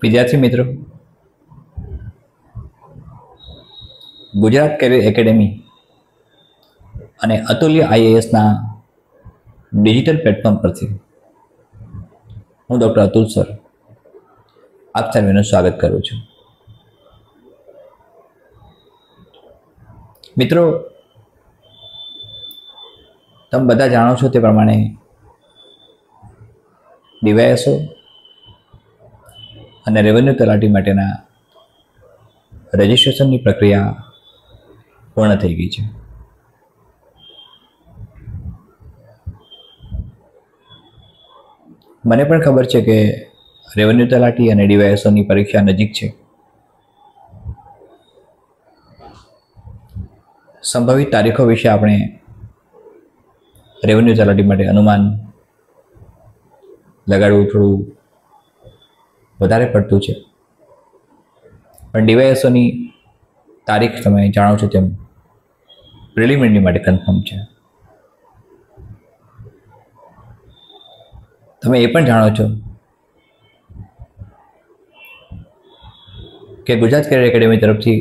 વિદ્યાર્થી મિત્રો, Gujarat carrier academy અને અતુલ્ય આઈએએસના ડિજિટલ પ્લેટફોર્મ પરથી હું ડૉક્ટર અતુલ સર આપ સર્વેનું સ્વાગત કરું છું. મિત્રો, તમે બધા જાણો છો તે પ્રમાણે ડીવાયએસઓ અને રેવન્યુ તલાટી માટેના રજિસ્ટ્રેશનની પ્રક્રિયા પૂર્ણ થઈ ગઈ છે. મને પણ ખબર છે કે રેવન્યુ તલાટી અને ડીવાયએસઓની પરીક્ષા નજીક છે. સંભવિત તારીખો વિશે આપણે રેવન્યુ તલાટી માટે અનુમાન લગાડવું થોડું વધારે પડતું છે, પણ ડીવાયએસઓની તારીખ તમે જાણો છો તેમ પ્રિલિમિનરી માટે કન્ફર્મ છે. તમે એ પણ જાણો છો કે ગુજરાત કેરિયર એકેડેમી તરફથી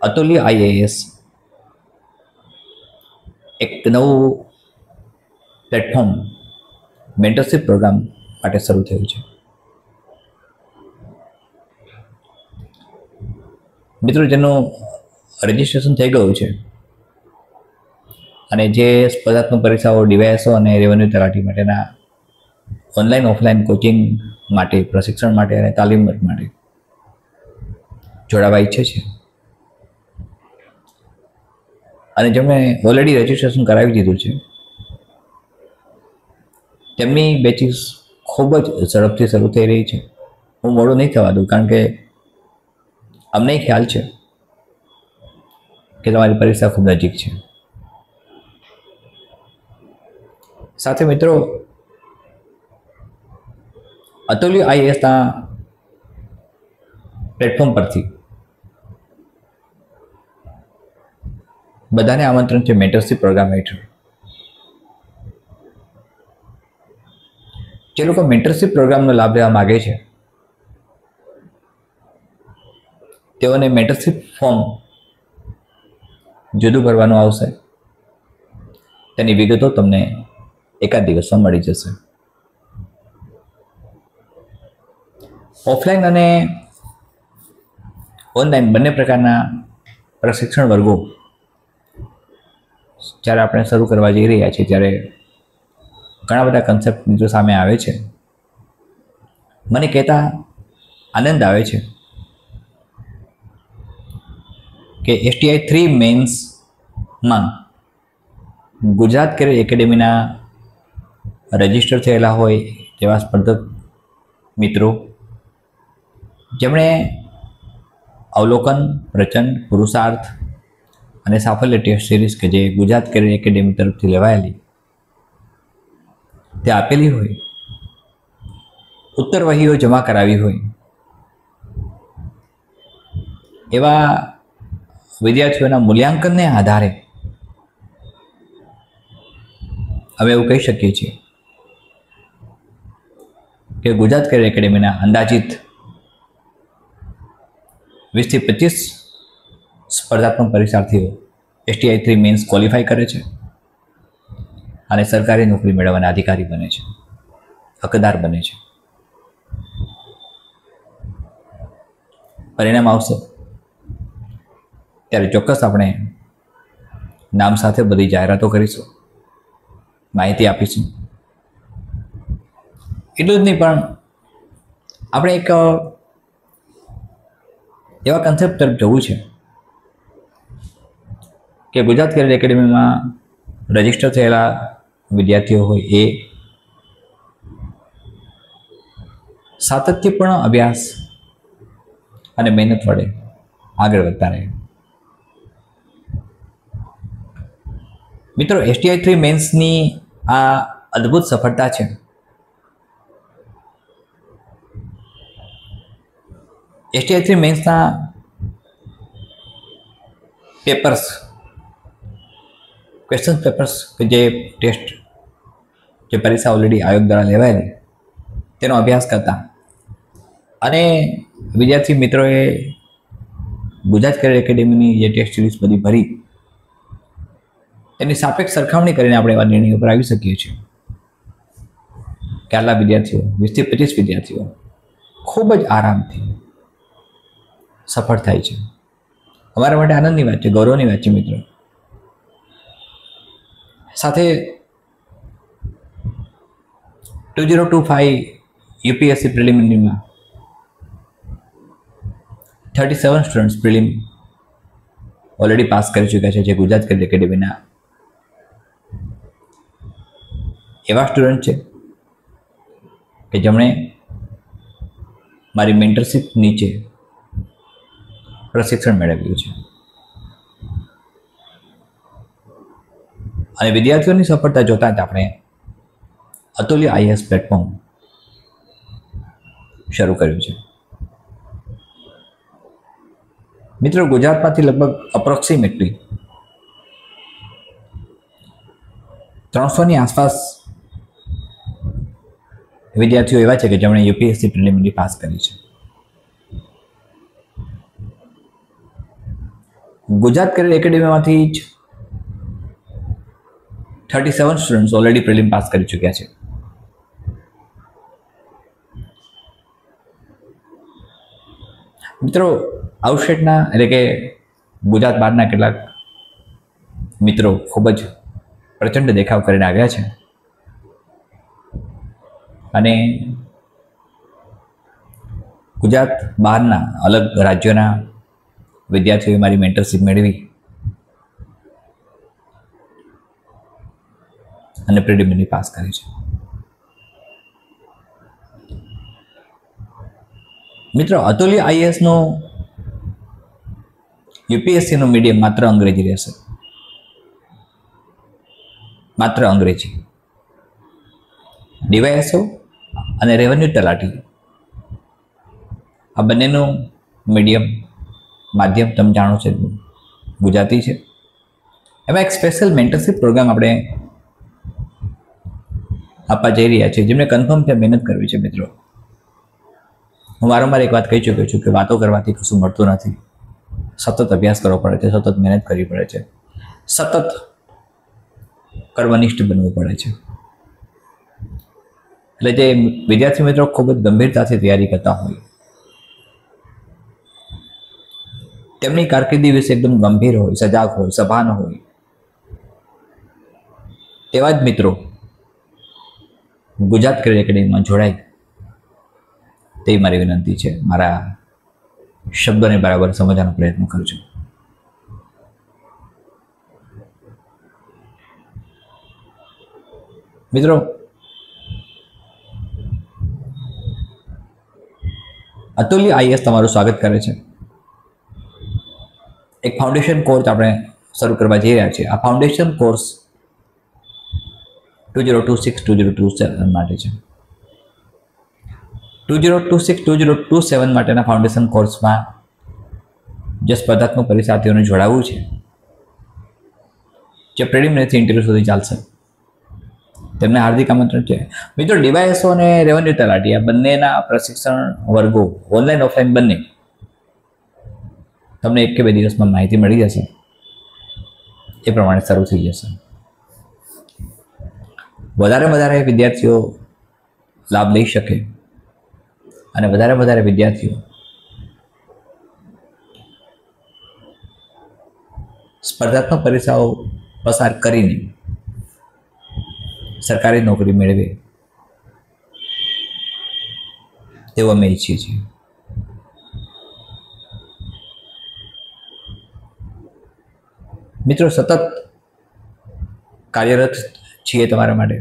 અતુલ્ય આઈએએસ એક નવું પ્લેટફોર્મ મેન્ટરશિપ પ્રોગ્રામ માટે શરૂ થયું છે. મિત્રો, જેનું રજિસ્ટ્રેશન થઈ ગયું છે અને જે સ્પર્ધાત્મક પરીક્ષાઓ ડીવાયએસઓ અને રેવન્યુ તલાટી માટેના ઓનલાઈન ઓફલાઈન કોચિંગ માટે, પ્રશિક્ષણ માટે અને તાલીમ માટે જોડાવા ઈચ્છે છે અને જેમણે ઓલરેડી રજિસ્ટ્રેશન કરાવી દીધું છે તેમની બેચીસ ખૂબ જ ઝડપથી શરૂ થઈ રહી છે. હું મોડું નહીં થવા દઉં, કારણ કે અમને ખ્યાલ છે કે તમારી પરીક્ષા ખૂબ નજીક છે. સાથે મિત્રો, અતુલ્ય આઈએએસના પ્લેટફોર્મ પરથી બધાને આમંત્રણ છે મેન્ટરશિપ પ્રોગ્રામ હેઠળ. જે લોકો મેન્ટરશિપ પ્રોગ્રામનો લાભ લેવા માગે છે તેઓને મેન્ટરશિપ ફોર્મ જુદું ભરવાનું આવશે. તેની વિગતો તમને એકાદ દિવસમાં મળી જશે. ઓફલાઈન અને ઓનલાઈન બંને પ્રકારના પ્રશિક્ષણ વર્ગો જ્યારે આપણે શરૂ કરવા જઈ રહ્યા છીએ ત્યારે ઘણા બધા કન્સેપ્ટ મિત્રો સામે આવે છે. મને કહેતા આનંદ આવે છે કે STI 3 મેન્સમાં ગુજરાત કેરિયર એકેડેમીના રજિસ્ટર થયેલા હોય તેવા સ્પર્ધક મિત્રો, જેમણે અવલોકન, પ્રચંડ, પુરુષાર્થ અને સાફલ્ય ટેસ્ટ સિરીઝ કે જે ગુજરાત કેરિયર એકેડેમી તરફથી લેવાયેલી તે આપેલી હોય, ઉત્તરવહીઓ જમા કરાવી હોય, એવા વિદ્યાર્થીઓના મૂલ્યાંકનને આધારે હવે એવું કહી શકીએ છીએ કે ગુજરાત કેરિયર એકેડેમીના અંદાજિત 20 થી 25 સ્પર્ધાત્મક પરીક્ષાર્થીઓ STI 3 મેન્સ ક્વોલિફાય કરે છે અને સરકારી નોકરી મેળવવાના અધિકારી બને છે, હકદાર બને છે. પરિણામ આવશે ત્યારે ચોક્કસ આપણે નામ સાથે બધી જાહેરાતો કરીશું, માહિતી આપીશું. એટલું જ નહીં, પણ આપણે એક એવા કન્સેપ્ટ તરફ જવું છે કે ગુજરાત કેરિયર એકેડેમીમાં રજિસ્ટર થયેલા વિદ્યાર્થીઓ હોય એ સાતત્યપૂર્ણ અભ્યાસ અને મહેનત વડે આગળ વધતા રહે. મિત્રો, STI 3 મેન્સની આ અદ્ભુત સફળતા છે. STI 3 મેન્સના પેપર્સ, ક્વેશ્ચન પેપર્સ કે જે ટેસ્ટ, જે પરીક્ષા ઓલરેડી આયોગ દ્વારા લેવાયેલી તેનો અભ્યાસ કરતા અને વિદ્યાર્થી મિત્રોએ ગુજરાત કરિયર એકેડેમીની જે ટેસ્ટ સિરીઝ બધી ભરી એની સાપેક્ષ સરખામણી કરીને આપણે એવા નિર્ણય ઉપર આવી શકીએ છીએ કે આટલા વિદ્યાર્થીઓ 20 થી 25 વિદ્યાર્થીઓ ખૂબ જ આરામથી સફળ થાય છે. અમારા માટે આનંદની વાત છે, ગૌરવની વાત છે મિત્રો. સાથે 2025 યુપીએસસી પ્રિલિમિનરીમાં 37 સ્ટુડન્ટ્સ પ્રિલિમ ઓલરેડી પાસ કરી ચૂક્યા છે, જે ગુજરાત કરિયર એકેડેમીના એવા સ્ટુડન્ટ છે કે જેમણે મારી મેન્ટરશીપ નીચે પ્રશિક્ષણ મેળવ્યું છે. અને વિદ્યાર્થીઓની સફળતા જોતા જ આપણે અતુલ્ય આઈએએસ પ્લેટફોર્મ શરૂ કર્યું છે. મિત્રો, ગુજરાતમાંથી લગભગ અપ્રોક્સિમેટલી 300ની આસપાસ વિદ્યાર્થીઓ એવા છે કે જેમણે યુપીએસસી પ્રિલિમિનરી પાસ કરી છે. ગુજરાત કરિયર એકેડેમીમાંથી જ 37 સ્ટુડન્ટ્સ ઓલરેડી પ્રિલિમ પાસ કરી ચૂક્યા છે. મિત્રો, આઉટસ્ટેટના એટલે કે ગુજરાત બહારના કેટલાક મિત્રો ખૂબ જ પ્રચંડ દેખાવ કરીને આવ્યા છે અને ગુજરાત બહારના અલગ રાજ્યોના વિદ્યાર્થીઓએ મારી મેન્ટરશીપ મેળવી અને પ્રિલિમિનરી પાસ કરી છે. મિત્રો, અતુલ્ય આઈએએસનો યુપીએસસીનું મીડિયમ માત્ર અંગ્રેજી રહેશે, માત્ર અંગ્રેજી. ડીવાયએસઓ અને રેવન્યુ તલાટી આ બંનેનું મીડિયમ માધ્યમ તમે જાણો છો ગુજરાતી છે. એમાં એક સ્પેશિયલ મેન્ટરશીપ પ્રોગ્રામ આપણે આપવા જઈ રહ્યા છીએ, જેમને કન્ફર્મ ત્યાં મહેનત કરવી છે. મિત્રો, હું વારંવાર એક વાત કહી ચૂક્યો છું કે વાતો કરવાથી કશું મળતું નથી. સતત અભ્યાસ કરવો પડે છે, સતત મહેનત કરવી પડે છે, સતત કર્મનિષ્ઠ બનવું પડે છે. એટલે જે વિદ્યાર્થી મિત્રો ખૂબ જ ગંભીરતાથી તૈયારી કરતા હોય, તેમની કારકિર્દી વિશે એકદમ ગંભીર હોય, સજાગ હોય, સભાન હોય, તેવા જ મિત્રો ગુજરાત કરિયર એકેડેમીમાં જોડાય તેવી મારી વિનંતી છે. મારા શબ્દોને બરાબર સમજવાનો પ્રયત્ન કરજો. મિત્રો, અતુલ્ય આઈએએસ તમારું સ્વાગત કરે છે. એક ફાઉન્ડેશન કોર્સ આપણે શરૂ કરવા જઈ રહ્યા છીએ. આ ફાઉન્ડેશન કોર્સ 2026-2027 માટે છે. 2026-2027 માટેના ફાઉન્ડેશન કોર્સમાં જે સ્પર્ધાત્મક પરીક્ષાર્થીઓને જોડાવવું છે, જે પ્રિલિમિનરીથી ઇન્ટરવ્યુ સુધી ચાલશે, તેમને હાર્દિક આમંત્રણ છે. મિત્રો, ડીવાયએસઓ અને રેવન્યુ તલાટી આ બંનેના પ્રશિક્ષણ વર્ગો ઓનલાઈન ઓફલાઈન બંને તમને 1 કે 2 દિવસમાં માહિતી મળી જશે. એ પ્રમાણે શરૂ થઈ જશે. વધારે વિદ્યાર્થીઓ લાભ લઈ શકે અને વધારે વિદ્યાર્થીઓ સ્પર્ધાત્મક પરીક્ષાઓ પસાર કરીને સરકારી નોકરી મેળવે તેવું અમે ઈચ્છીએ છીએ. મિત્રો, સતત કાર્યરત છીએ તમારા માટે.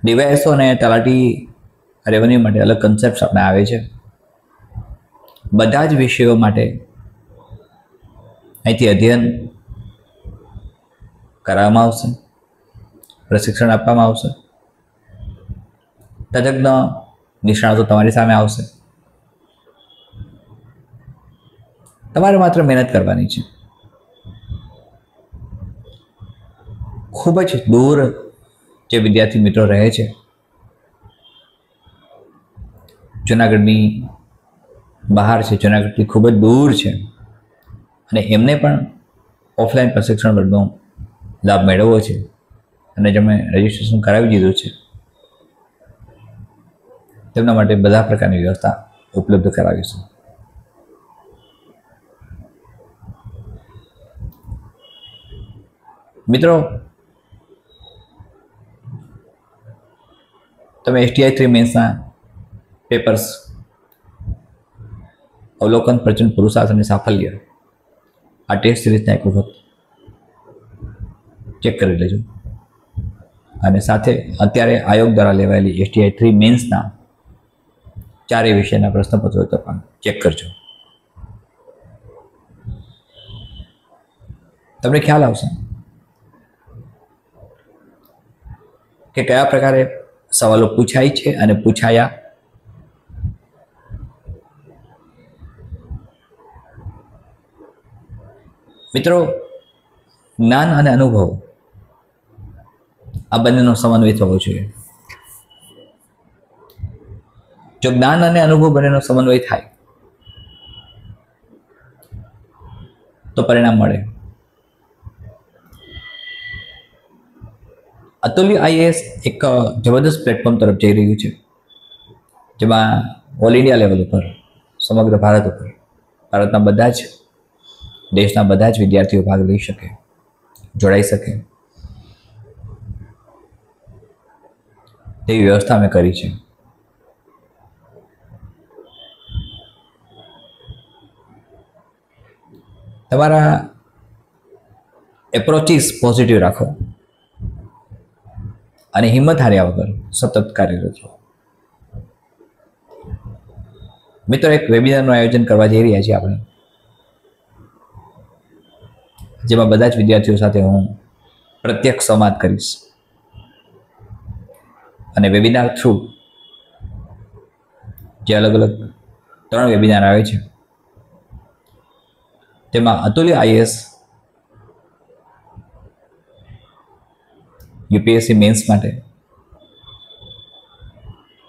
ડીવાયએસઓ અને તલાટી રેવન્યુ માટે અલગ કન્સેપ્ટ આપણે આવે છે. બધા જ વિષયો માટે અહીંથી અધ્યયન કરાવવામાં આવશે, પ્રશિક્ષણ આપવામાં આવશે. તજજ્ઞ નિષ્ણાતો તમારી સામે આવશે. તમારે માત્ર મહેનત કરવાની છે. ખૂબ જ દૂર જે વિદ્યાર્થી મિત્રો રહે છે જુનાગઢની બહાર છે, જુનાગઢથી ખૂબ જ દૂર છે અને એમને પણ ઓફલાઈન પ્રશિક્ષણ વર્ગનો લાભ મેળવવો છે અને જેમણે રજિસ્ટ્રેશન કરાવી દીધું છે તેમના માટે બધા પ્રકારની વ્યવસ્થા ઉપલબ્ધ કરાવીશું. મિત્રો, તમે STI 3 મેન્સના પેપર્સ અવલોકન, પ્રચંડ પુરુષાર્થ અને સાફલ્ય આ ટેસ્ટ સિરીઝના એક વખત ચેક કરી લેજો અને સાથે અત્યારે આયોગ દ્વારા લેવાયેલી STI 3 મેન્સના 4 વિષયના પ્રશ્નપત્રો પણ ચેક કરજો. તમને ખ્યાલ આવશે કે કયા પ્રકારે સવાલો પૂછાય છે અને પૂછાયા. મિત્રો, જ્ઞાન અને અનુભવ આ બંનેનો સમન્વય થવો જોઈએ. જો જ્ઞાન અને અનુભવ બંનેનો સમન્વય થાય તો પરિણામ મળે. અતુલ્ય IAS એક જબરદસ્ત પ્લેટફોર્મ તરફ જઈ રહ્યું છે, જેમાં ઓલ ઇન્ડિયા લેવલ ઉપર, સમગ્ર ભારત ઉપર, ભારતના બધા જ દેશના બધા જ વિદ્યાર્થીઓ ભાગ લઈ શકે, જોડાઈ શકે તેવી વ્યવસ્થા અમે કરી છે. તમારા એપ્રોચીસ પોઝિટિવ રાખો અને હિંમત હાર્યા વગર સતત કાર્યરત રહો. મિત્રો, એક વેબિનારનું આયોજન કરવા જઈ રહ્યા છીએ આપણે, જેમાં બધા જ વિદ્યાર્થીઓ સાથે હું પ્રત્યક્ષ સંવાદ કરીશ અને વેબિનાર થ્રુ જે અલગ અલગ 3 વેબિનાર આવે છે તેમાં અતુલ્ય IAS UPSC મેન્સ માટે,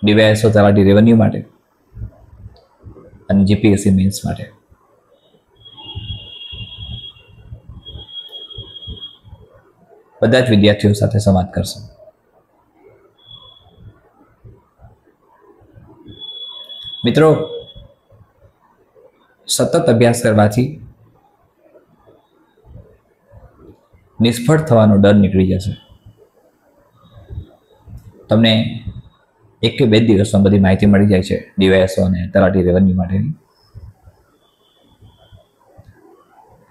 DYSO તલાટી રેવન્યુ માટે અને GPSC મેન્સ માટે બધા જ વિદ્યાર્થીઓ સાથે સંવાદ કરશે. મિત્રો, સતત અભ્યાસ કરવાથી નિષ્ફળ થવાનો ડર નીકળી જશે. તમને 1 કે 2 દિવસમાં બધી માહિતી મળી જાય છે DYSO અને તલાટી રેવન્યુ માટેની.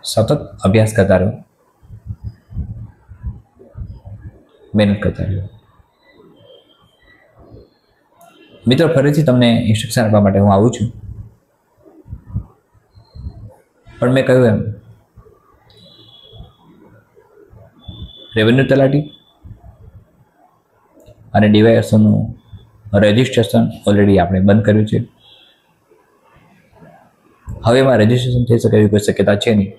સતત અભ્યાસ કરતા રહો, મહેનત કરતા રહો. મિત્રો, ફરીથી તમને ઇન્સ્ટ્રક્શન આપવા માટે હું આવું છું, પણ મેં કહ્યું એમ રેવન્યુ તલાટી અને DYSOનું રજિસ્ટ્રેશન ઓલરેડી આપણે બંધ કર્યું છે. હવે એમાં રજિસ્ટ્રેશન થઈ શકે એવી કોઈ શક્યતા છે નહીં,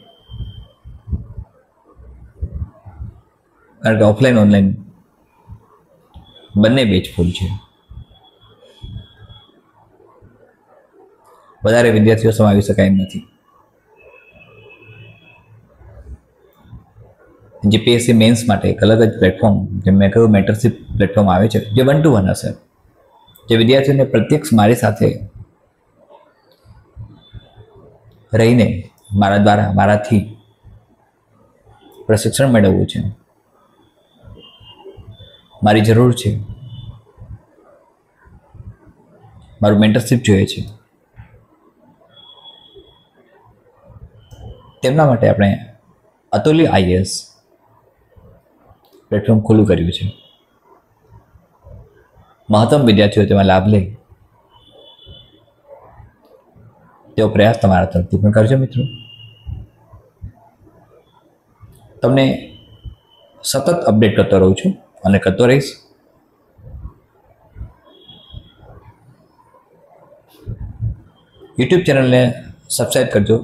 કારણ કે ઓફલાઈન ઓનલાઈન બંને બેચ ફૂલ છે. વધારે વિદ્યાર્થીઓ સમાવી શકાય એમ નથી. GPSC મેન્સ માટે એક અલગ જ પ્લેટફોર્મ, જેમ મેં કહ્યું મેન્ટરશિપ પ્લેટફોર્મ આવે છે, જે 1-to-1 હશે, જે વિદ્યાર્થીઓને પ્રત્યક્ષ મારી સાથે રહીને મારાથી પ્રશિક્ષણ મેળવવું છે, મારી જરૂર છે, મારું મેન્ટરશિપ જોઈએ છે, તેમના માટે આપણે અતુલ્ય IAS પ્લેટફોર્મ ખુલ્લું કર્યું છે. મહત્તમ વિદ્યાર્થીઓ તેમાં લાભ લે તેવો પ્રયાસ તમારા તરફથી પણ કરજો. મિત્રો, તમને સતત અપડેટ કરતો રહું છું અને કરતો રહીશ. યુટ્યુબ ચેનલને સબસ્ક્રાઈબ કરજો,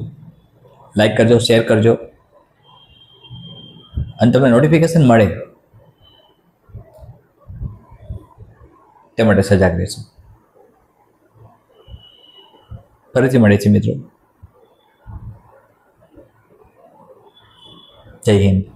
લાઈક કરજો, શેર કરજો અને તમને નોટિફિકેશન મળે તે માટે સજાગ રહેશો. ફરીથી મળીએ છીએ મિત્રો. જય હિન્દ.